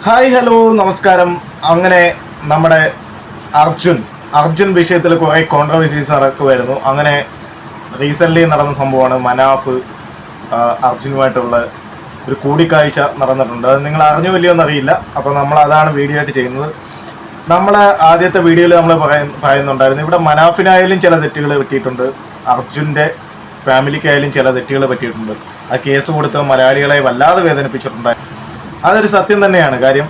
Hi hello നമസ്കാരം. അങ്ങനെ നമ്മുടെ അർജുൻ വിഷയത്തിൽ കുറേ കോൺട്രവേഴ്സീസ് നടക്കുമായിരുന്നു. അങ്ങനെ റീസെൻ്റ്ലി നടന്ന സംഭവമാണ് മനാഫ് അർജുനുമായിട്ടുള്ള ഒരു കൂടിക്കാഴ്ച നടന്നിട്ടുണ്ട്. അത് നിങ്ങൾ അറിഞ്ഞു വലിയോ എന്നറിയില്ല. അപ്പോൾ നമ്മൾ അതാണ് വീഡിയോ ആയിട്ട് ചെയ്യുന്നത്. നമ്മൾ ആദ്യത്തെ വീഡിയോയിൽ നമ്മൾ പറയുന്നുണ്ടായിരുന്നു, ഇവിടെ മനാഫിനായാലും ചില തെറ്റുകൾ പറ്റിയിട്ടുണ്ട്, അർജുൻ്റെ ഫാമിലിക്കായാലും ചില തെറ്റുകൾ പറ്റിയിട്ടുണ്ട്. ആ കേസ് കൊടുത്ത് മലയാളികളെ വല്ലാതെ വേദനിപ്പിച്ചിട്ടുണ്ടായിരുന്നു. അതൊരു സത്യം തന്നെയാണ്. കാര്യം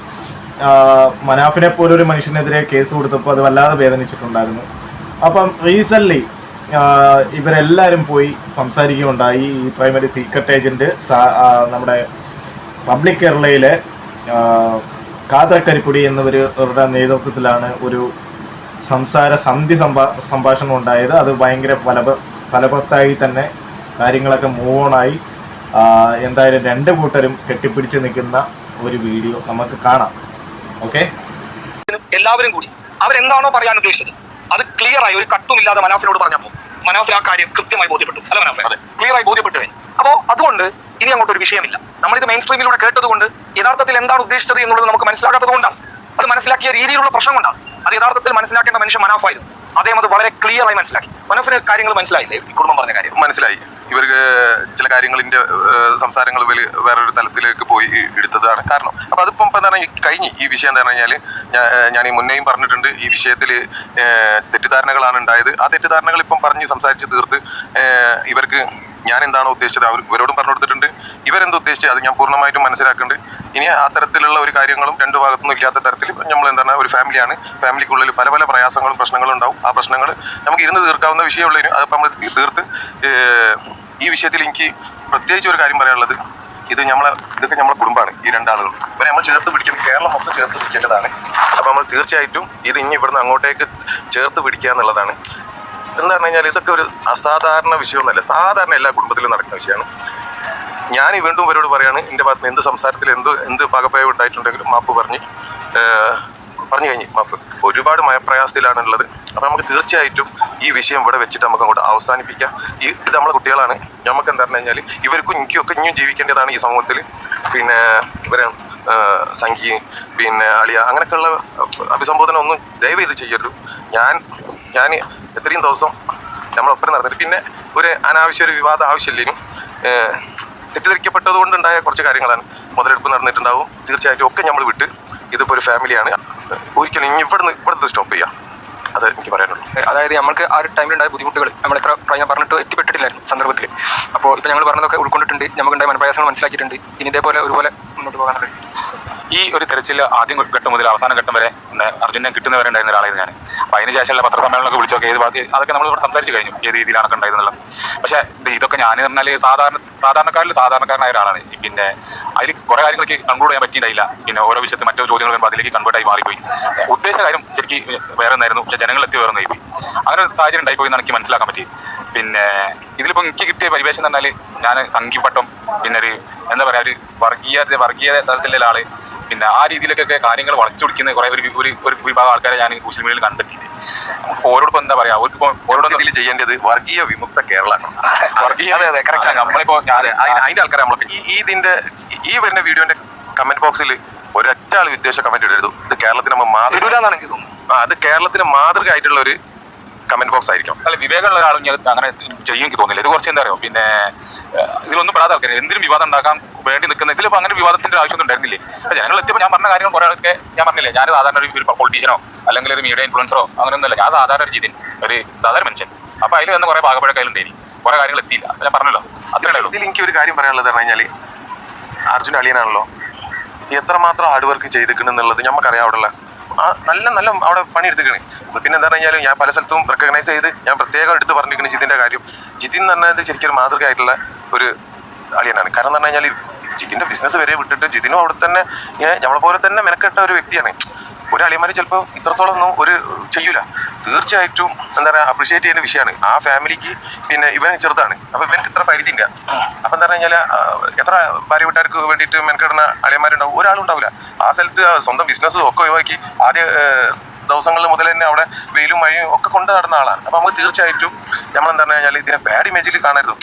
മനാഫിനെ പോലൊരു മനുഷ്യനെതിരെ കേസ് കൊടുത്തപ്പോൾ അത് വല്ലാതെ വേദനിച്ചിട്ടുണ്ടായിരുന്നു. അപ്പം റീസെൻ്റ്ലി ഇവരെല്ലാവരും പോയി സംസാരിക്കുകയുണ്ടായി. ഈ പ്രൈമറി സീക്രട്ട് ഏജൻറ്റ് നമ്മുടെ പബ്ലിക് കേരളയിലെ ഖാദർ കരിപ്പുടി എന്നിവരുടെ നേതൃത്വത്തിലാണ് ഒരു സംഭാഷണം ഉണ്ടായത്. അത് ഭയങ്കര ഫലവത്തായി തന്നെ കാര്യങ്ങളൊക്കെ മൂവ് ഓണായി. എന്തായാലും രണ്ട് കൂട്ടരും കെട്ടിപ്പിടിച്ച് നിൽക്കുന്ന ഒരു വീഡിയോ നമുക്ക് കാണാം. ഓക്കെ, എല്ലാവരും കൂടി അവരെന്താണോ പറയാൻ ഉദ്ദേശിച്ചത് അത് ക്ലിയർ ആയി ഒരു കട്ടുമില്ലാതെ മനാഫിനോട് പറഞ്ഞപ്പോൾ മനാഫിന് ആ കാര്യം കൃത്യമായി ബോധ്യപ്പെട്ടു. അല്ല മനാഫെ, ക്ലിയർ ആയി ബോധ്യപ്പെട്ടു. അപ്പോൾ അതുകൊണ്ട് ഇനി അങ്ങോട്ടൊരു വിഷയമില്ല. നമ്മളിത് മെയിൻ സ്ട്രീമിലൂടെ കേട്ടതുകൊണ്ട് യഥാർത്ഥത്തിൽ എന്താണ് ഉദ്ദേശിച്ചത് എന്നുള്ളത് നമുക്ക് മനസ്സിലാക്കാത്തത് കൊണ്ടാണ്. അത് മനസ്സിലാക്കിയ രീതിയിലുള്ള പ്രശ്നം കൊണ്ടാണ്. അത് യഥാർത്ഥത്തിൽ മനസ്സിലാക്കേണ്ട മനുഷ്യൻ മനാഫായിരുന്നു. അദ്ദേഹം അത് വളരെ ക്ലിയർ ആയി മനസ്സിലാക്കി. മനാഫിന് കാര്യങ്ങൾ മനസ്സിലായില്ലേ? ഈ കുടുംബം പറഞ്ഞ കാര്യം മനസ്സിലായി. ഇവർക്ക് ചില കാര്യങ്ങളിൻ്റെ സംസാരങ്ങൾ വേറൊരു തലത്തിലേക്ക് പോയി എടുത്തതാണ് കാരണം. അപ്പോൾ അതിപ്പം എന്താ പറയുക, കഴിഞ്ഞ് ഈ വിഷയം എന്താ പറഞ്ഞു കഴിഞ്ഞാൽ ഞാൻ ഈ മുന്നേയും പറഞ്ഞിട്ടുണ്ട്, ഈ വിഷയത്തിൽ തെറ്റിദ്ധാരണകളാണ് ഉണ്ടായത്. ആ തെറ്റിദ്ധാരണകൾ ഇപ്പം പറഞ്ഞ് സംസാരിച്ച് തീർത്ത് ഇവർക്ക് ഞാൻ എന്താണോ ഉദ്ദേശിച്ചത് ഇവരോടും പറഞ്ഞു കൊടുത്തിട്ടുണ്ട്. ഇവരെന്ത് ഉദ്ദേശിച്ചത് അത് ഞാൻ പൂർണ്ണമായിട്ടും മനസ്സിലാക്കുന്നുണ്ട്. ഇനി അത്തരത്തിലുള്ള ഒരു കാര്യങ്ങളും രണ്ടു ഭാഗത്തുനിന്നും ഇല്ലാത്ത തരത്തിൽ നമ്മൾ എന്താണ്, ഒരു ഫാമിലിയാണ്, ഫാമിലിക്കുള്ളിൽ പല പല പ്രയാസങ്ങളും പ്രശ്നങ്ങളും ഉണ്ടാവും. ആ പ്രശ്നങ്ങൾ നമുക്ക് ഇരുന്ന് തീർക്കാവുന്ന വിഷയമുള്ളതിന് അതിപ്പോൾ നമ്മൾ തീർത്ത് ഈ വിഷയത്തിൽ എനിക്ക് പ്രത്യേകിച്ച് ഒരു കാര്യം പറയാനുള്ളത്, ഇതൊക്കെ നമ്മളെ കുടുംബമാണ്. ഈ രണ്ടാളുകളും ഇവരെ നമ്മൾ ചേർത്ത് പിടിക്കുന്നത്, കേരളം മൊത്തം ചേർത്ത് പിടിക്കേണ്ടതാണ്. അപ്പോൾ നമ്മൾ തീർച്ചയായിട്ടും ഇത് ഇനി ഇവിടുന്ന് അങ്ങോട്ടേക്ക് ചേർത്ത് പിടിക്കുക എന്നുള്ളതാണ്. എന്താ പറഞ്ഞു കഴിഞ്ഞാൽ ഇതൊക്കെ ഒരു അസാധാരണ വിഷയമൊന്നുമല്ല, സാധാരണ എല്ലാ കുടുംബത്തിലും നടക്കുന്ന വിഷയമാണ്. ഞാൻ വീണ്ടും ഇവരോട് പറയാണ്, എൻ്റെ ഭാഗത്ത് നിന്ന് എന്ത് സംസാരത്തിൽ എന്ത് പകപ്പയവ് ഉണ്ടായിട്ടുണ്ടെങ്കിലും മാപ്പ് പറഞ്ഞു കഴിഞ്ഞ് മാപ്പ്. ഒരുപാട് പ്രയാസത്തിലാണുള്ളത്. അപ്പോൾ നമുക്ക് തീർച്ചയായിട്ടും ഈ വിഷയം ഇവിടെ വെച്ചിട്ട് നമുക്ക് അങ്ങോട്ട് അവസാനിപ്പിക്കാം. ഇത് നമ്മളെ കുട്ടികളാണ്. നമുക്ക് എന്താ പറഞ്ഞു കഴിഞ്ഞാൽ ഇവർക്കും എനിക്കൊക്കെ ഇനിയും ജീവിക്കേണ്ടതാണ് ഈ സമൂഹത്തിൽ. പിന്നെ ഇവരെ സംഖ്യ പിന്നെ അളിയ അങ്ങനെയൊക്കെയുള്ള അഭിസംബോധന ഒന്നും ദയവ് ഇത് ചെയ്യരുത്. ഞാൻ എത്രയും ദിവസം നമ്മളൊപ്പം നടന്നിട്ട് പിന്നെ ഒരു അനാവശ്യ ഒരു വിവാദം ആവശ്യമില്ലേനും തെറ്റിദ്ധരിക്കപ്പെട്ടത് കൊണ്ടുണ്ടായ കുറച്ച് കാര്യങ്ങളാണ്. മുതലെടുപ്പ് നടന്നിട്ടുണ്ടാവും. തീർച്ചയായിട്ടും ഒക്കെ നമ്മൾ വിട്ട് ഇതിപ്പോൾ ഒരു ഫാമിലിയാണ്. ഒരിക്കലും ഇനി ഇവിടുന്ന് സ്റ്റോപ്പ് ചെയ്യാം. അത് എനിക്ക് പറയാനുള്ളൂ. അതായത് നമ്മൾക്ക് ആ ഒരു ടൈമിലുണ്ടായ ബുദ്ധിമുട്ടുകൾ നമ്മൾ എത്ര പറഞ്ഞിട്ട് എത്തിപ്പെട്ടിട്ടില്ലായിരുന്നു സന്ദർഭത്തിൽ. അപ്പോൾ ഇപ്പോൾ ഞങ്ങൾ പറഞ്ഞതൊക്കെ ഉൾക്കൊണ്ടിട്ടുണ്ട്. നമുക്കുണ്ടായ മനപ്രയാസങ്ങൾ മനസ്സിലാക്കിയിട്ടുണ്ട്. ഇനി ഇതേപോലെ ഒരുപോലെ മുന്നോട്ട് പോകാനുണ്ട്. ഈ ഒരു തെരച്ചിൽ ആദ്യം ഘട്ടം മുതൽ അവസാന ഘട്ടം വരെ അർജുനെ കിട്ടുന്നവരെ ഉണ്ടായിരുന്ന ഒരാളായിരുന്നു ഞാൻ. അപ്പോൾ അതിന് ശേഷമുള്ള പത്രസമ്മേളനമൊക്കെ വിളിച്ചൊക്കെ അതൊക്കെ നമ്മൾ ഇവിടെ സംസാരിച്ച് കഴിഞ്ഞു, ഏത് രീതിയിലാണൊക്കെ ഉണ്ടായിരുന്നുള്ള. പക്ഷേ ഇതൊക്കെ ഞാൻ പറഞ്ഞാൽ സാധാരണക്കാരനായ ഒരാളാണ്. പിന്നെ അതിൽ കുറേ കാര്യങ്ങൾക്ക് കൺക്ലൂഡ് ചെയ്യാൻ പറ്റിയിട്ടില്ല. പിന്നെ ഓരോ വിഷയത്തിൽ മറ്റൊരു ചോദ്യങ്ങൾ വരുമ്പോൾ അതിലേക്ക് കൺവേർട്ടായി മാറിപ്പോയി. ഉദ്ദേശ കാര്യം ശരിക്കും വേറെ ഒന്നായിരുന്നു, പക്ഷേ ജനങ്ങളെത്തി വേറെ ഒന്നായിപ്പോയി. അങ്ങനെ ഒരു സാഹചര്യം ഉണ്ടായിപ്പോയി എന്ന് എനിക്ക് മനസ്സിലാക്കാൻ പറ്റി. പിന്നെ ഇതിലിപ്പോൾ എനിക്ക് കിട്ടിയ പരിവേഷം എന്ന് പറഞ്ഞാൽ ഞാൻ സംഘിപ്പട്ടം, പിന്നെ ഒരു എന്താ പറയുക, ഒരു വർഗീയ തലത്തിലുള്ള ആൾ, പിന്നെ ആ രീതിയിലൊക്കെ കാര്യങ്ങൾ വളച്ചൊടിക്കുന്ന കുറേ ഒരു വിഭാഗം ആൾക്കാരെ ഞാൻ സോഷ്യൽ മീഡിയയിൽ കണ്ടെത്തിയത്. ഓരോടൊപ്പം എന്താ പറയുക, അവർക്കിപ്പോൾ ഓരോടൊപ്പം ഇതിൽ ചെയ്യേണ്ടത് വർഗീയ വിമുക്ത കേരളമാണ്. അതെ കറക്റ്റാണ്. നമ്മളിപ്പോൾ അതിൻ്റെ ആൾക്കാരെ നമ്മൾ ഈ വരുന്ന വീഡിയോന്റെ കമന്റ് ബോക്സിൽ ഒരൊറ്റ ആൾ വിദ്വേഷ കമന്റ് ഇടരുത്. ഇത് കേരളത്തിന് അത് കേരളത്തിന് മാതൃക ആയിട്ടുള്ള ഒരു കമന്റ് ബോക്സ് ആയിരിക്കും. അല്ല, വിവേകമുള്ള ഒരാളും അങ്ങനെ ചെയ്യും എനിക്ക് തോന്നില്ല. ഇത് കുറച്ച് എന്താ പറയുക, പിന്നെ ഇതിലൊന്നും പെടാതെ ആൾക്കാർ എന്തിനും വിവാദം ഉണ്ടാക്കാൻ വേണ്ടി നിൽക്കുന്ന ഇതിലിപ്പോൾ അങ്ങനെ വിവാദത്തിന്റെ ആവശ്യമൊന്നും ഉണ്ടായിരുന്നില്ലേ. അപ്പോൾ ജനങ്ങൾ എത്തിയപ്പോൾ ഞാൻ പറഞ്ഞ കാര്യങ്ങൾ കുറേ ആൾക്ക് ഞാൻ പറഞ്ഞില്ലേ, ഞാൻ സാധാരണ ഒരു പൊളിറ്റീഷ്യനോ അല്ലെങ്കിൽ ഒരു മീഡിയ ഇൻഫ്ലുവൻസറോ അങ്ങനെയൊന്നുമല്ല. ഞാൻ സാധാരണ ഒരു ജിതിൻ, ഒരു സാധാരണ മനുഷ്യൻ. അപ്പോൾ അതിൽ വന്ന് കുറേ ഭാഗപ്പഴക്കയിലുണ്ടായി, കുറേ കാര്യങ്ങൾ എത്തിയില്ല. അപ്പോൾ ഞാൻ പറഞ്ഞല്ലോ, അത്രയേ ഉള്ളൂ. ഇതിൽ എനിക്ക് ഒരു കാര്യം പറയാനുള്ളത് പറഞ്ഞു കഴിഞ്ഞാൽ, അർജുൻ അളിയനാണല്ലോ, എത്രമാത്രം ഹാർഡ് വർക്ക് ചെയ്തിരിക്കണെന്നുള്ളത് നമുക്കറിയാം. അവിടെയുള്ള നല്ല അവിടെ പണിയെടുത്തിക്കണേ. പിന്നെ എന്താ പറഞ്ഞാൽ ഞാൻ പല സ്ഥലത്തും റെക്കഗ്നൈസ് ചെയ്ത് ഞാൻ പ്രത്യേകം എടുത്ത് പറഞ്ഞിരിക്കുന്നത് ജിതിൻ്റെ കാര്യം. ജിതിൻ എന്ന് പറഞ്ഞാൽ ശരിക്കും മാതൃക ആയിട്ടുള്ള ഒരു അളിയനാണ്. കാരണം എന്ന് പറഞ്ഞു കഴിഞ്ഞാൽ ജിതിൻ്റെ ബിസിനസ് വരെ വിട്ടിട്ട് ജിതിനും അവിടെ തന്നെ നമ്മളെ പോലെ തന്നെ മെനക്കെട്ട ഒരു വ്യക്തിയാണ്. ഒരു അളിയന്മാർ ചിലപ്പോൾ ഇത്രത്തോളം ഒന്നും ചെയ്യൂല. തീർച്ചയായിട്ടും എന്താ പറയുക, അപ്രീഷിയേറ്റ് ചെയ്യുന്ന വിഷയമാണ്. ആ ഫാമിലിക്ക് പിന്നെ ഇവൻ ചെറുതാണ്, അപ്പോൾ ഇവനക്ക് ഇത്ര പരിധിയില്ല. അപ്പം എന്താ പറഞ്ഞു കഴിഞ്ഞാൽ എത്ര ഭാര്യ വീട്ടുകാർക്ക് വേണ്ടിയിട്ട് മെനക്കെടുന്ന അളിയന്മാരുണ്ടാവും, ഒരാളും ഉണ്ടാവില്ല. ആ സ്ഥലത്ത് സ്വന്തം ബിസിനസ്സും ഒക്കെ ഒഴിവാക്കി ആദ്യ ദിവസങ്ങളിൽ മുതൽ തന്നെ അവിടെ വെയിലും മഴയും ഒക്കെ കൊണ്ട് നടന്ന ആളാണ്. അപ്പോൾ നമുക്ക് തീർച്ചയായിട്ടും നമ്മളെന്താ പറഞ്ഞു കഴിഞ്ഞാൽ ഇതിനെ ബാഡ് ഇമേജിൽ കാണരുത്.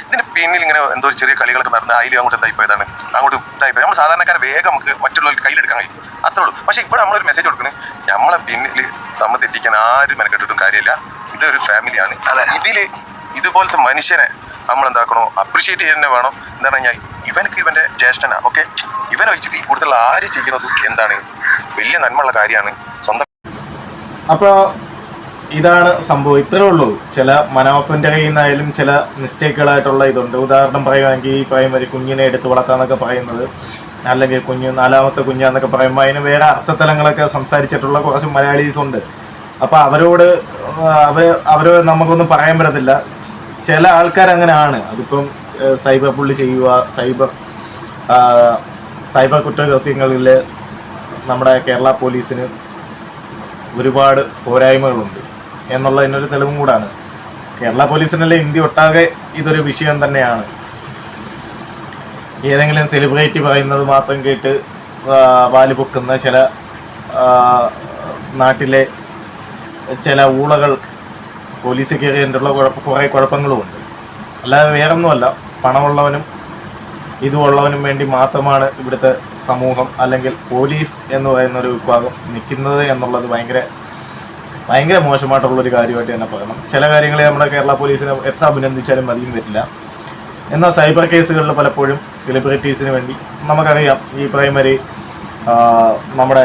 ഇതിന് പിന്നിൽ ഇങ്ങനെ എന്തോ ഒരു ചെറിയ കളികളൊക്കെ നടന്ന് അതിൽ അങ്ങോട്ട് ഇതായിപ്പോയതാണ്, അങ്ങോട്ട് ഇതായിപ്പോയത്. നമ്മൾ സാധാരണക്കാരെ വേഗം നമുക്ക് മറ്റുള്ളവർക്ക് കയ്യിലെടുക്കാൻ കഴിയും, അത്രേ ഉള്ളൂ. പക്ഷേ ഇവിടെ നമ്മളൊരു മെസ്സേജ് കൊടുക്കുന്നത്, നമ്മളെ പിന്നിൽ നമ്മൾ തെറ്റിക്കാൻ ആരും മെനക്കെട്ടിട്ടും കാര്യമില്ല. ഇതൊരു ഫാമിലിയാണ്. ഇതിൽ ഇതുപോലത്തെ മനുഷ്യനെ നമ്മൾ എന്താക്കണോ അപ്രീഷിയേറ്റ് ചെയ്യുന്നേ വേണം. എന്താ പറഞ്ഞാൽ ഇവനക്ക് ഇവൻ്റെ ജ്യേഷ്ഠനാ, ഓക്കെ, ഇവനെ വെച്ചിട്ട് ഈ കൂടുതൽ ആര് ചെയ്യുന്നത് എന്താണ് വലിയ നന്മയുള്ള കാര്യമാണ് സ്വന്തം. അപ്പോൾ ഇതാണ് സംഭവം, ഇത്രേ ഉള്ളൂ. ചില മനാഫിൻ്റെ കയ്യിൽ നിന്നായാലും ചില മിസ്റ്റേക്കുകളായിട്ടുള്ള ഇതുണ്ട്. ഉദാഹരണം പറയുകയാണെങ്കിൽ ഈ പറയുമ്പോൾ കുഞ്ഞിനെ എടുത്ത് വളർത്താന്നൊക്കെ പറയുന്നത്, അല്ലെങ്കിൽ നാലാമത്തെ കുഞ്ഞാന്നൊക്കെ പറയുമ്പോൾ അതിന് വേറെ അർത്ഥതലങ്ങളൊക്കെ സംസാരിച്ചിട്ടുള്ള കുറച്ച് മലയാളീസ് ഉണ്ട്. അപ്പോൾ അവർ നമുക്കൊന്നും പറയാൻ പറ്റത്തില്ല. ചില ആൾക്കാർ അങ്ങനെയാണ്. അതിപ്പം സൈബർ പുള്ളി ചെയ്യുക, സൈബർ കുറ്റകൃത്യങ്ങളിൽ നമ്മുടെ കേരള പോലീസിന് ഒരുപാട് പോരായ്മകളുണ്ട് എന്നുള്ളതിനൊരു തെളിവും കൂടാണ്. കേരള പോലീസിനല്ലേ ഇന്ത്യ ഒട്ടാകെ ഇതൊരു വിഷയം തന്നെയാണ്. ഏതെങ്കിലും സെലിബ്രിറ്റി പറയുന്നത് മാത്രം കേട്ട് വാല് പൊക്കുന്ന ചില നാട്ടിലെ ചില ഊളകൾ പോലീസ് കയറിയിട്ടുള്ള കുറേ കുഴപ്പങ്ങളുമുണ്ട്. അല്ലാതെ വേറൊന്നുമല്ല, പണമുള്ളവനും ഇതുമുള്ളവനും വേണ്ടി മാത്രമാണ് ഇവിടുത്തെ സമൂഹം അല്ലെങ്കിൽ പോലീസ് എന്ന് പറയുന്ന ഒരു വിഭാഗം നിൽക്കുന്നത് എന്നുള്ളത് ഭയങ്കര മോശമായിട്ടുള്ളൊരു കാര്യമായിട്ട് തന്നെ പറയണം. ചില കാര്യങ്ങളെ നമ്മുടെ കേരള പോലീസിനെ എത്ര അഭിനന്ദിച്ചാലും മതിയും വരില്ല. എന്നാൽ സൈബർ കേസുകളിൽ പലപ്പോഴും സെലിബ്രിറ്റീസിന് വേണ്ടി നമുക്കറിയാം, ഈ പ്രൈമറി നമ്മുടെ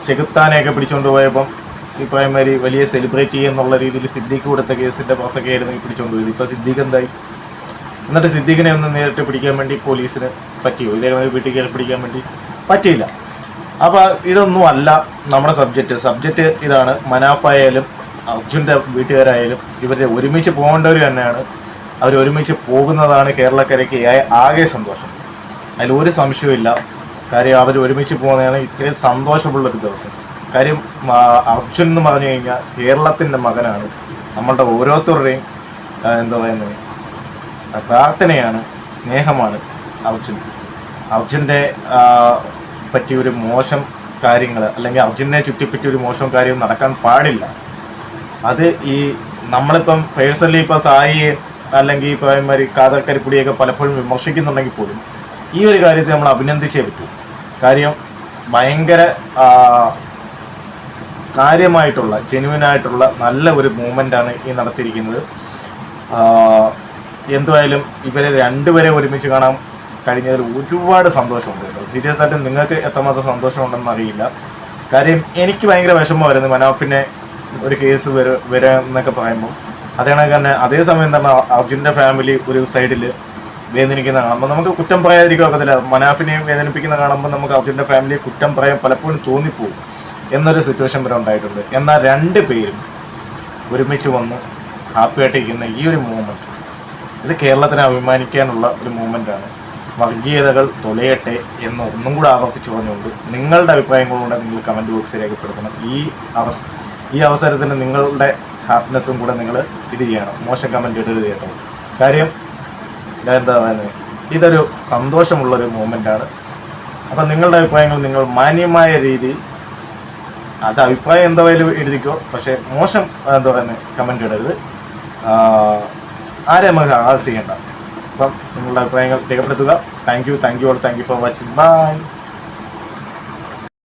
ചെകുത്താനെയൊക്കെ പിടിച്ചുകൊണ്ട് പോയപ്പം ഈ പ്രൈമറി വലിയ സെലിബ്രിറ്റി എന്നുള്ള രീതിയിൽ സിദ്ദീഖ് കൊടുത്ത കേസിൻ്റെ പുറത്തൊക്കെ ആയിരുന്നു ഈ പിടിച്ചുകൊണ്ട് പോയത്. ഇപ്പോൾ സിദ്ദീഖ് എന്തായി? എന്നിട്ട് സിദ്ദീഖിനെ ഒന്ന് നേരിട്ട് പിടിക്കാൻ വേണ്ടി പോലീസിന് പറ്റിയോ? ഇതേമാതിരി വീട്ടിൽ കയറി പിടിക്കാൻ വേണ്ടി പറ്റിയില്ല. അപ്പോൾ ഇതൊന്നും അല്ല നമ്മുടെ സബ്ജക്റ്റ് ഇതാണ്. മനാഫായാലും അർജുൻ്റെ വീട്ടുകാരായാലും ഇവരെ ഒരുമിച്ച് പോകേണ്ടവർ തന്നെയാണ്. അവർ ഒരുമിച്ച് പോകുന്നതാണ് കേരളക്കരയ്ക്ക് ആകെ സന്തോഷം. അതിലൊരു സംശയമില്ല. കാര്യം അവർ ഒരുമിച്ച് പോകുന്നതാണ് ഇത്രയും സന്തോഷമുള്ളൊരു ദിവസം. കാര്യം അർജുൻ എന്ന് പറഞ്ഞു കഴിഞ്ഞാൽ കേരളത്തിൻ്റെ മകനാണ്. നമ്മളുടെ ഓരോരുത്തരുടെയും എന്താ പറയുന്നത് പ്രാർത്ഥനയാണ്, സ്നേഹമാണ് അർജുൻ്റെ പറ്റിയൊരു മോശം കാര്യങ്ങൾ അല്ലെങ്കിൽ അർജുനെ ചുറ്റിപ്പറ്റി ഒരു മോശം കാര്യം നടക്കാൻ പാടില്ല. അത് ഈ നമ്മളിപ്പം പേഴ്സണലി ഇപ്പോൾ സായിയെ അല്ലെങ്കിൽ ഇപ്പോൾ ഇമാതിരി കാതക്കരിപ്പൊടിയൊക്കെ പലപ്പോഴും വിമർശിക്കുന്നുണ്ടെങ്കിൽ പോലും ഈ ഒരു കാര്യത്തെ നമ്മൾ അഭിനന്ദിച്ചേ പറ്റൂ. കാര്യം ഭയങ്കര കാര്യമായിട്ടുള്ള ജെന്യുവനായിട്ടുള്ള നല്ല ഒരു മൂവ്മെൻ്റാണ് ഈ നടത്തിയിരിക്കുന്നത്. എന്തായാലും ഇവരെ രണ്ടുപേരെ ഒരുമിച്ച് കാണാൻ കഴിഞ്ഞതിൽ ഒരുപാട് സന്തോഷമുണ്ട്. സീരിയസ് ആയിട്ട് നിങ്ങൾക്ക് എത്രമാത്രം സന്തോഷമുണ്ടെന്ന് അറിയില്ല. കാര്യം എനിക്ക് ഭയങ്കര വിഷമമായിരുന്നു മനാഫിനെ ഒരു കേസ് വരാമെന്നൊക്കെ പറയുമ്പോൾ. അതേണക്ക് തന്നെ അതേസമയം തന്നെ അർജുൻ്റെ ഫാമിലി ഒരു സൈഡിൽ വേദനിക്കുന്ന കാണുമ്പോൾ നമുക്ക് കുറ്റം പറയാതിരിക്കാൻ ഒക്കത്തില്ല. മനാഫിനെയും വേദനിപ്പിക്കുന്ന കാണുമ്പോൾ നമുക്ക് അർജുൻ്റെ ഫാമിലിയെ കുറ്റം പറയാൻ പലപ്പോഴും തോന്നിപ്പോകും എന്നൊരു സിറ്റുവേഷൻ വരെ ഉണ്ടായിട്ടുണ്ട്. എന്നാൽ രണ്ട് പേരും ഒരുമിച്ച് വന്ന് ഹാപ്പിയായിട്ടിരിക്കുന്ന ഈ ഒരു മൂവ്മെൻറ്റ്, ഇത് കേരളത്തിന് അഭിമാനിക്കാനുള്ള ഒരു മൂവ്മെൻറ്റാണ്. വർഗീയതകൾ തൊലയട്ടെ എന്ന് ഒന്നും കൂടെ ആവർത്തിച്ച് പറഞ്ഞുകൊണ്ട് നിങ്ങളുടെ അഭിപ്രായങ്ങളുണ്ട് നിങ്ങൾ കമൻറ്റ് ബോക്സിൽ രേഖപ്പെടുത്തണം. ഈ അവസരത്തിന് നിങ്ങളുടെ ഹാപ്പിനെസ്സും കൂടെ നിങ്ങൾ ഇത് ചെയ്യണം. മോശം കമൻറ്റ് ഇടരുത് കേട്ടോ. കാര്യം എന്താ പറയുന്നത്, ഇതൊരു സന്തോഷമുള്ളൊരു മൂവ്മെൻറ്റാണ്. അപ്പം നിങ്ങളുടെ അഭിപ്രായങ്ങൾ നിങ്ങൾ മാന്യമായ രീതിയിൽ അത് അഭിപ്രായം എന്തായാലും എഴുതിക്കോ, പക്ഷേ മോശം എന്താ പറയുന്നത് കമൻറ്റ് ഇടരുത്. ആരെ നമുക്ക് ആസ് ചെയ്യേണ്ട. അപ്പം നിങ്ങളുടെ അഭിപ്രായങ്ങൾ രേഖപ്പെടുത്തുക. Thank you all, thank you for watching. By.